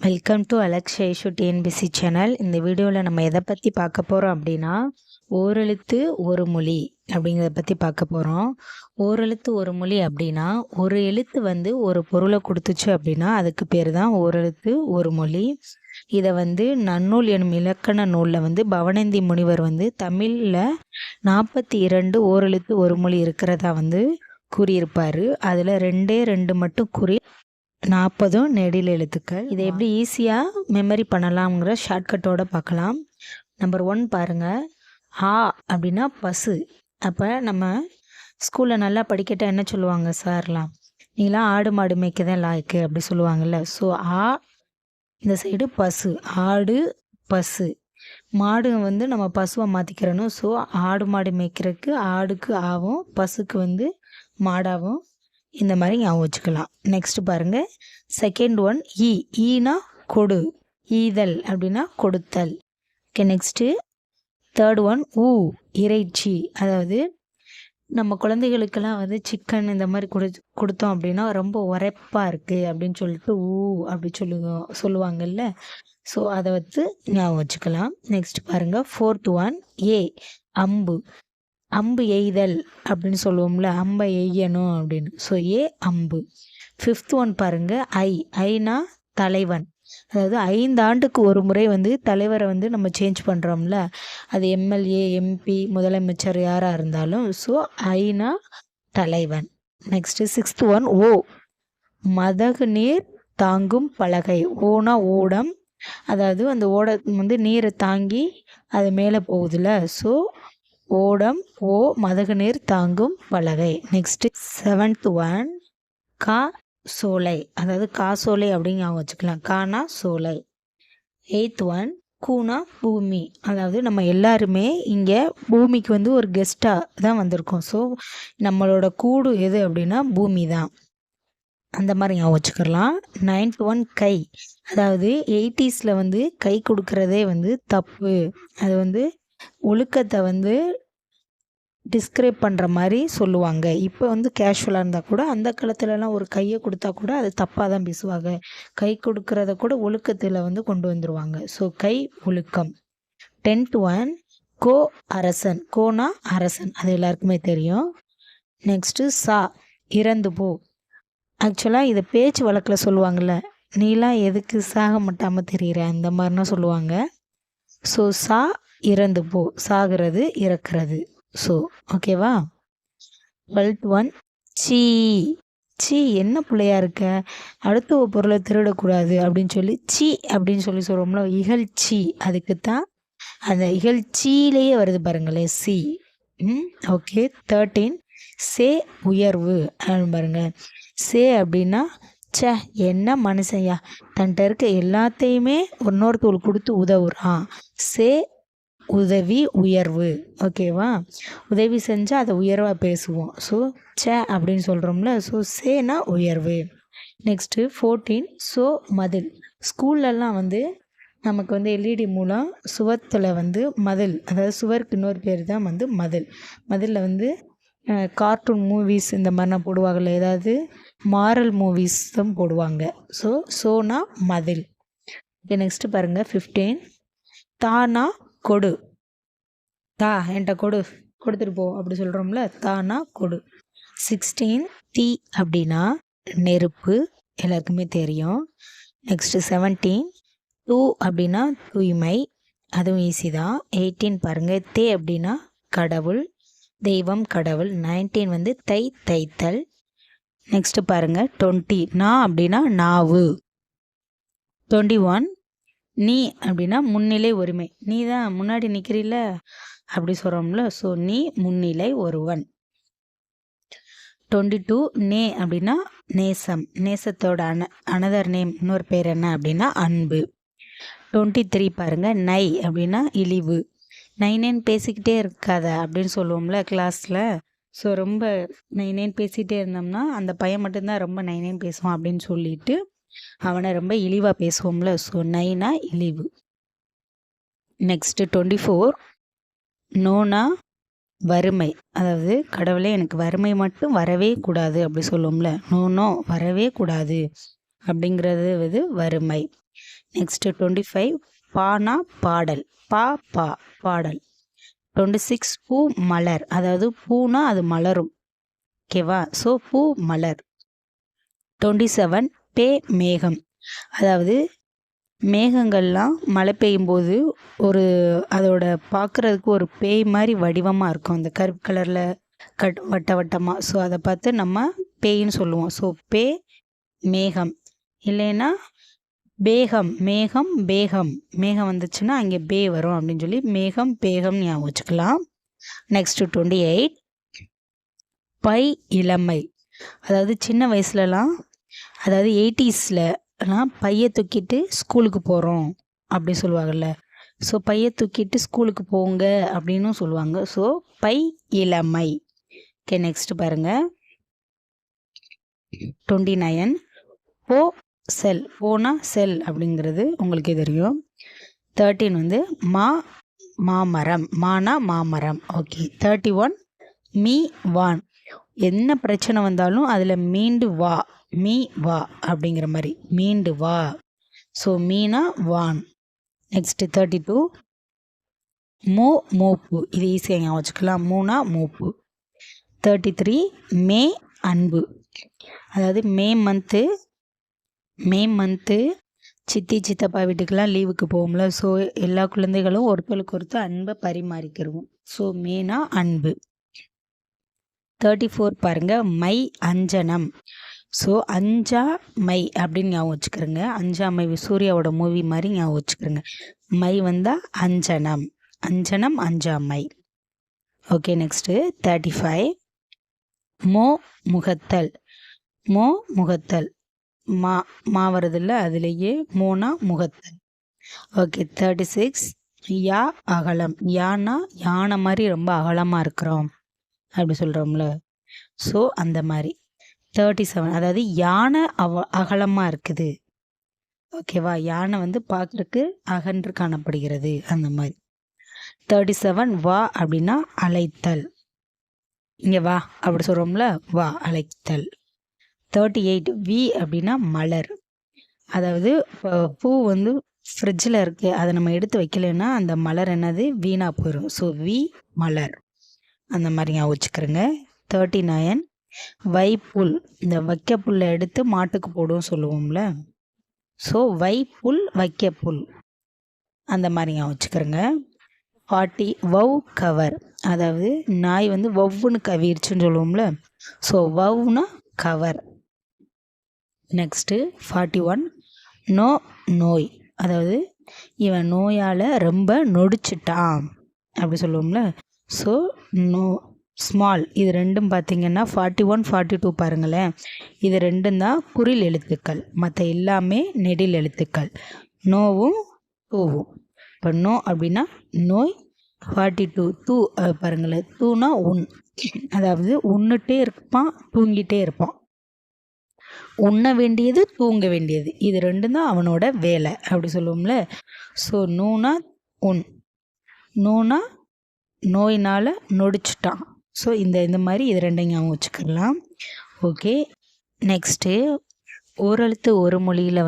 Welcome to Alaksha Ishu TNPSC channel. இந்த வீடியோவில் நம்ம எதை பற்றி பார்க்க போகிறோம் அப்படின்னா, ஓரெழுத்து ஒரு மொழி அப்படிங்கிறத பற்றி பார்க்க போகிறோம். ஓரெழுத்து ஒரு மொழி அப்படின்னா, ஒரு எழுத்து வந்து ஒரு பொருளை கொடுத்துச்சு அப்படின்னா அதுக்கு பேர் தான் ஓரெழுத்து ஒரு மொழி. இதை வந்து நன்னூல் எனும் இலக்கண நூலில் வந்து பவணந்தி முனிவர் வந்து தமிழில் 42 ஓரெழுத்து ஒரு மொழி இருக்கிறதா வந்து கூறியிருப்பார். அதில் 2 மட்டும் 40 நெடில் எழுத்துக்கள். இதை எப்படி ஈஸியாக மெமரி பண்ணலாம்ங்கிற ஷார்ட்கட்டோடு பார்க்கலாம். நம்பர் 1 பாருங்கள். ஆ அப்படின்னா பசு. அப்போ நம்ம ஸ்கூலில் நல்லா படிக்கட்ட என்ன சொல்லுவாங்க சார்லாம், நீங்களாம் ஆடு மாடு மேய்க்க தான் லாய்க்கு அப்படி சொல்லுவாங்கள்ல. ஸோ ஆ இந்த சைடு பசு, ஆடு பசு. மாடு வந்து நம்ம பசுவை மாற்றிக்கிறணும். ஸோ ஆடு மாடு மேய்க்கிறதுக்கு ஆடுக்கு ஆகும், பசுக்கு வந்து மாடாகும். இந்த மாதிரி ஞாபகம் வச்சுக்கலாம். நெக்ஸ்ட் பாருங்கள். செகண்ட் ஒன் ஈனா கொடு, ஈதல் அப்படின்னா கொடுத்தல். ஓகே. நெக்ஸ்ட்டு தேர்ட் ஒன் இறைச்சி. அதாவது நம்ம குழந்தைகளுக்கெல்லாம் வந்து சிக்கன் இந்த மாதிரி கொடுத்தோம் அப்படின்னா ரொம்ப உரைப்பாக இருக்குது அப்படின்னு சொல்லிட்டு அப்படி சொல்லுவாங்கல்ல. ஸோ அதை வந்து ஞாபகம் வச்சுக்கலாம். நெக்ஸ்ட் பாருங்கள். ஃபோர்த் ஒன் அம்பு. அம்பு எய்தல் அப்படின்னு சொல்லுவோம்ல, அம்பை எய்யணும் அப்படின்னு. ஸோ அம்பு. ஃபிஃப்த் ஒன் பாருங்கள். ஐனா தலைவன். அதாவது 5 ஆண்டுக்கு ஒரு முறை வந்து தலைவரை வந்து நம்ம சேஞ்ச் பண்ணுறோம்ல, அது எம்எல்ஏ எம்பி முதலமைச்சர் யாராக இருந்தாலும். ஸோ ஐனா தலைவன். நெக்ஸ்ட்டு சிக்ஸ்த் ஒன் மதகு நீர் தாங்கும் பலகை. ஓனா ஓடம். அதாவது அந்த ஓடம் வந்து நீரை தாங்கி அது மேலே போகுதுல. ஸோ ஓடம் மதகு நீர் தாங்கும் பலகை. நெக்ஸ்ட்டு செவன்த் ஒன் சோலை. அதாவது காசோலை அப்படின்னு ஞாபகம் வச்சுக்கலாம். கானா சோலை. எய்த் ஒன் கூனா பூமி. அதாவது நம்ம எல்லாருமே இங்கே பூமிக்கு வந்து ஒரு கெஸ்ட்டாக தான் வந்திருக்கோம். ஸோ நம்மளோட கூடு எது அப்படின்னா பூமி தான். அந்த மாதிரி ஞாபகம் வச்சுக்கலாம். Ninth one guy. அதாவது 80s வந்து கை கொடுக்குறதே வந்து தப்பு. அது வந்து ஒழுக்கத்தை வந்து டிஸ்கிரைப் பண்ணுற மாதிரி சொல்லுவாங்க. இப்போ வந்து கேஷுவலாக இருந்தால் கூட அந்த காலத்துலலாம் ஒரு கையை கொடுத்தா கூட அது தப்பாக தான் பேசுவாங்க. கை கொடுக்குறத கூட ஒழுக்கத்தில் வந்து கொண்டு வந்துடுவாங்க. ஸோ கை ஒழுக்கம். 10th ஒன் அரசன். கோனா அரசன், அது எல்லாருக்குமே தெரியும். நெக்ஸ்ட்டு இறந்து போ. ஆக்சுவலாக இதை பேச்சு வழக்கில் சொல்லுவாங்கள்ல, நீலாம் எதுக்கு சாக மாட்டாமல் தெரிகிற அந்த மாதிரினா சொல்லுவாங்க. ஸோ இறந்து போ, சாகிறது இறக்குறது. ஸோ ஓகேவா. 12th ஒன் சீ என்ன பிள்ளையா இருக்க, அடுத்த ஒரு பொருளை திருடக்கூடாது அப்படின்னு சொல்லி அப்படின்னு சொல்கிறோம்ல, இகழ்ச்சி. அதுக்கு தான் அந்த இகழ்ச்சியிலேயே வருது பாருங்களேன், சி. ஓகே. 13 உயர்வு அப்படின்னு பாருங்க. அப்படின்னா என்ன மனுஷன்யா, தன்கிட்ட இருக்க எல்லாத்தையுமே இன்னொருத்தவங்களுக்கு கொடுத்து உதவுறான். உதவி உயர்வு. ஓகேவா. உதவி செஞ்சால் அதை உயர்வாக பேசுவோம். ஸோ அப்படின்னு சொல்கிறோம்ல. ஸோ சேனா உயர்வு. நெக்ஸ்ட்டு 14 மதில். ஸ்கூல்லலாம் வந்து நமக்கு வந்து எல்இடி மூலம் சுவத்தில் வந்து மதில், அதாவது சுவருக்கு இன்னொரு பேர் தான் வந்து மதில். மதிலில் வந்து கார்ட்டூன் மூவிஸ் இந்த மாதிரிலாம் போடுவாங்கள்ல, ஏதாவது மாரல் மூவிஸ் தான் போடுவாங்க. சோனா மதில். ஓகே. நெக்ஸ்ட்டு பாருங்கள். 15 தானா கொடு. என்கிட்ட கொடுத்துட்டு போ அப்படி சொல்கிறோம்ல, தானா கொடு. 16 தீ அப்படின்னா நெருப்பு, எல்லாருக்குமே தெரியும். நெக்ஸ்ட்டு 17 அப்படின்னா தூய்மை, அதுவும் ஈஸி தான். 18 பாருங்கள். அப்படின்னா கடவுள், தெய்வம், கடவுள். 19 வந்து தைத்தல். நெக்ஸ்ட்டு பாருங்கள். 20 அப்படின்னா நாவு. 21 நீ அப்படின்னா முன்னிலை உரிமை. நீ தான் முன்னாடி நிற்கிறீல அப்படி சொல்கிறோம்ல. ஸோ நீ முன்னிலை ஒருவன். 22 அப்படின்னா நேசம். நேசத்தோட அனதர் நேம், இன்னொரு பேர் என்ன அப்படின்னா அன்பு. 23 பாருங்கள். நை அப்படின்னா இழிவு. நைனேன்னு பேசிக்கிட்டே இருக்காத அப்படின்னு சொல்லுவோம்ல கிளாஸில். ஸோ ரொம்ப நைனேன்னு பேசிகிட்டே இருந்தோம்னா அந்த பையன் மட்டும்தான் ரொம்ப நைனேன்னு பேசுவான் அப்படின்னு சொல்லிட்டு அவனை ரொம்ப இழிவாக பேசுவோம்ல. ஸோ நைனா இழிவு. நெக்ஸ்ட்டு 24 நோனா வறுமை. அதாவது கடவுளே எனக்கு வறுமை மட்டும் வரவே கூடாது அப்படி சொல்லுவோம்ல. நோ வரவே கூடாது. அப்படிங்கிறது வறுமை. நெக்ஸ்ட்டு 25 பானா பாடல், பா பாடல். 26 பூ மலர், அதாவது பூனா அது மலரும், ஓகேவா? ஸோ பூ மலர். 27 மேகம், அதாவது மேகங்கள்லாம் மழை பெய்யும்போது அதோட பார்க்குறதுக்கு ஒரு பேய் மாதிரி வடிவமாக இருக்கும், அந்த கருப்பு கலரில் வட்டமாக. ஸோ அதை பார்த்து நம்ம பேயின்னு சொல்லுவோம். ஸோ மேகம், இல்லைன்னா மேகம் வந்துச்சுன்னா அங்கே வரும் அப்படின்னு சொல்லி பேகம் ஞாபகம் வச்சுக்கலாம். நெக்ஸ்ட்டு 28 இளமை, அதாவது சின்ன வயசுலலாம், அதாவது 80ஸ்லாம் பையை தூக்கிட்டு ஸ்கூலுக்கு போகிறோம் அப்படி சொல்லுவாங்கள்ல. ஸோ பையை தூக்கிட்டு ஸ்கூலுக்கு போங்க அப்படின்னு சொல்லுவாங்க. ஸோ இளமை. ஓகே, நெக்ஸ்ட் பாருங்கள் 29 போனா செல் அப்படிங்கிறது உங்களுக்கே தெரியும். 13 மாமரம், மாமரம். ஓகே. 31 வான், என்ன பிரச்சனை வந்தாலும் அதில் மீண்டு வா அப்படிங்கிற மாதிரி, மீண்டு வா. ஸோ மீனா வான். நெக்ஸ்ட்டு 32 மூப்பு, இது ஈஸியாக ஞாபகம் வச்சுக்கலாம், மூப்பு. 33 அன்பு, அதாவது மே மந்த்து சித்தி சித்தப்பா வீட்டுக்கெல்லாம் லீவுக்கு போகும்ல. ஸோ எல்லா குழந்தைகளும் ஒருத்தருக்கு ஒருத்தர் அன்பை பரிமாறிக்கிடுவோம். ஸோ மேனா அன்பு. 34 பாருங்கள் அஞ்சனம். ஸோ அஞ்சாமை அப்படின்னு ஞாபகம் வச்சுக்கிறோங்க. அஞ்சாமை சூர்யாவோட மூவி மாதிரி ஞாபகம் வச்சுக்கிறோங்க. வந்தால் அஞ்சனம், அஞ்சாமை. ஓகே, நெக்ஸ்ட்டு 35 முகத்தல், முகத்தல், மா வருதில்ல, அதுலேயே முகத்தல். ஓகே. 36 அகலம், யானை மாதிரி ரொம்ப அகலமாக இருக்கிறோம் அப்படி சொல்கிறோம்ல. ஸோ அந்த மாதிரி. 37 அதாவது யானை அகலமாக இருக்குது, ஓகேவா? யானை பார்க்குறக்கு அகன்று காணப்படுகிறது, அந்த மாதிரி. 37 வா அப்படின்னா அழைத்தல், இங்கே வா அப்படி சொல்கிறோம்ல, வா அழைத்தல். 38 அப்படின்னா மலர், அதாவது பூ ஃப்ரிட்ஜில் இருக்குது, அதை நம்ம எடுத்து வைக்கலைன்னா அந்த மலர் என்னது வீணாக போயிடும். ஸோ மலர், அந்த மாதிரி ஞாபகம் வச்சுக்கிறேங்க. 39 வைப்புல், இந்த வைக்கப்புல்லை எடுத்து மாட்டுக்கு போடுவோம் சொல்லுவோம்ல. ஸோ வைப்புல், வைக்கப்புல், அந்த மாதிரி ஞாபகம் வச்சுக்கிறேங்க. 40 கவர், அதாவது நாய் வவ்வுன்னு கவிருச்சுன்னு சொல்லுவோம்ல. So வவ்னா cover. நெக்ஸ்ட்டு 41 நோய், அதாவது இவன் நோயால் ரொம்ப நொடிச்சிட்டான் அப்படி சொல்லுவோம்ல. So small. இது ரெண்டும் பார்த்திங்கன்னா 41 42 பாருங்களேன், இது ரெண்டும் தான் குறில் எழுத்துக்கள், மற்ற எல்லாமே நெடில் எழுத்துக்கள். நோவும் தூவும். இப்போ நோ அப்படின்னா நோய். 42 பாருங்களேன், தூனா உண், அதாவது உண்ணுட்டே இருப்பான், தூங்கிட்டே இருப்பான். உண்ண வேண்டியது, தூங்க வேண்டியது, இது ரெண்டும் தான் அவனோட வேலை அப்படி சொல்லுவோம்ல. ஸோ நூனா உண், நூனா நோயினால் நொடிச்சிட்டான். ஸோ இந்த மாதிரி இது ரெண்டையும் ஞாபகம் வச்சுக்கலாம். ஓகே. நெக்ஸ்ட்டு ஓரெழுத்து ஒரு மொழியில்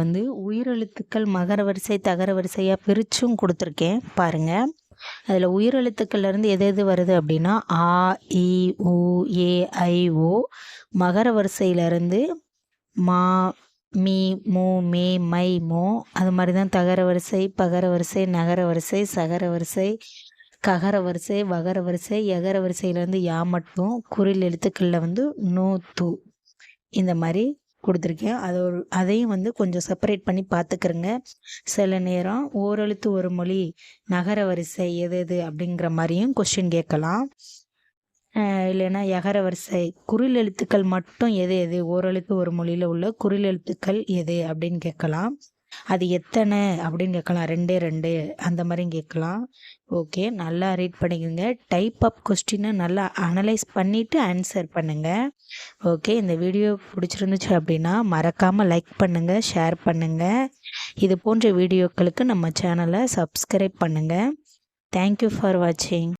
உயிரெழுத்துக்கள் மகர வரிசை தகர வரிசையாக பிரித்தும் கொடுத்துருக்கேன் பாருங்கள். அதில் உயிரெழுத்துக்கள்லேருந்து எது வருது அப்படின்னா ஆ இ உ ஏ ஐ ஓ. மகர வரிசையிலேருந்து மா மீ மூ மே மை மோ. அது மாதிரி தான் தகர வரிசை, பகர வரிசை, நகர வரிசை, சகர வரிசை, ககர வரிசை, வகர வரிசை, எகர வரிசையிலேருந்து யா மட்டும். குறில் எழுத்துக்களில் நோ து, இந்த மாதிரி கொடுத்துருக்கேன். அதையும் கொஞ்சம் செப்பரேட் பண்ணி பார்த்துக்கிறங்க. சில நேரம் ஓரெழுத்து ஒரு மொழி நகர வரிசை எது அப்படிங்கிற மாதிரியும் கொஸ்டின் கேட்கலாம். இல்லைன்னா எகர வரிசை குறில் எழுத்துக்கள் மட்டும் எது ஓரெழுத்து ஒரு மொழியில் உள்ள குறில் எழுத்துக்கள் எது அப்படின்னு கேட்கலாம். அது எத்தனை அப்படின்னு கேட்கலாம், 2 அந்த மாதிரியும் கேட்கலாம். ஓகே, நல்லா ரீட் பண்ணிக்கோங்க. டைப் ஆஃப் கொஸ்டினை நல்லா அனலைஸ் பண்ணிவிட்டு ஆன்சர் பண்ணுங்கள். ஓகே, இந்த வீடியோ பிடிச்சிருந்துச்சு அப்படின்னா மறக்காமல் லைக் பண்ணுங்கள், ஷேர் பண்ணுங்கள். இது போன்ற வீடியோக்களுக்கு நம்ம சேனலை சப்ஸ்கிரைப் பண்ணுங்கள். தேங்க்யூ ஃபார் வாட்சிங்.